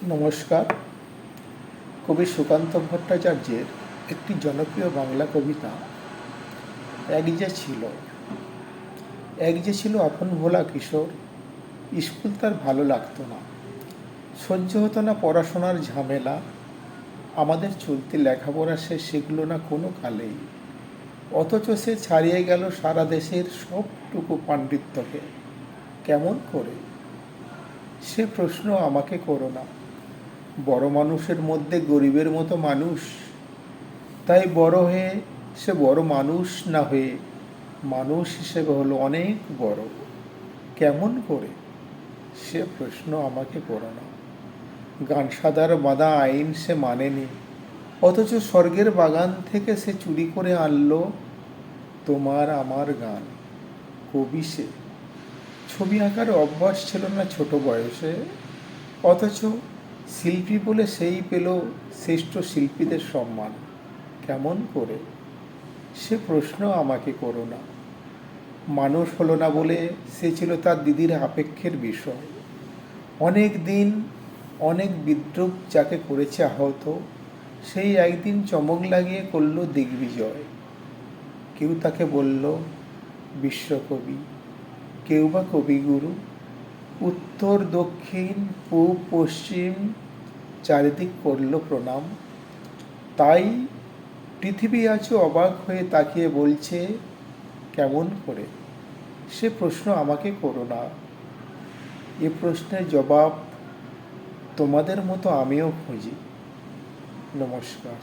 নমস্কার। কবি সুকান্ত ভট্টাচার্যের একটি জনপ্রিয় বাংলা কবিতা এক যে ছিল আপন ভোলা কিশোর। স্কুল তার ভালো লাগতো না, সহ্য হতো না পড়াশোনার ঝামেলা। আমাদের চলতি লেখাপড়া সে শিখল না কোনো কালেই, অথচ সে ছাড়িয়ে গেল সারা দেশের সবটুকু পাণ্ডিত্যকে। কেমন করে? সে প্রশ্ন আমাকে করো না। বড় মানুষের মধ্যে গরিবের মতো মানুষ, তাই বড় হয়ে সে বড় মানুষ না হয়ে মানুষ হিসেবে হলো অনেক বড়। কেমন করে? সে প্রশ্ন আমাকে করো না। গানসাদার বাঁধা আইন সে মানেনি, অথচ স্বর্গের বাগান থেকে সে চুরি করে আনলো তোমার আমার গান। কবি সে। ছবি আঁকার অভ্যাস ছিল না ছোট বয়সে, অথচ শিল্পী বলে সেই পেল শ্রেষ্ঠ শিল্পীদের সম্মান। কেমন করে? সে প্রশ্ন আমাকে করো না। মানুষ হলো না বলে সে ছিল তার দিদির আপেক্ষের বিষয়। অনেক দিন অনেক বিদ্রূপ যাকে করেছে আহত, সেই একদিন চমক লাগিয়ে করল দিগ্বিজয়। কেউ তাকে বলল বিশ্বকবি, কেউ বা কবিগুরু। উত্তর দক্ষিণ পূব পশ্চিম চারিদিক করল প্রণাম। তাই পৃথিবী আজও অবাক হয়ে তাকিয়ে বলছে কেমন করে? সে প্রশ্ন আমাকে করো না। এ প্রশ্নের জবাব তোমাদের মতো আমিও খুঁজি। নমস্কার।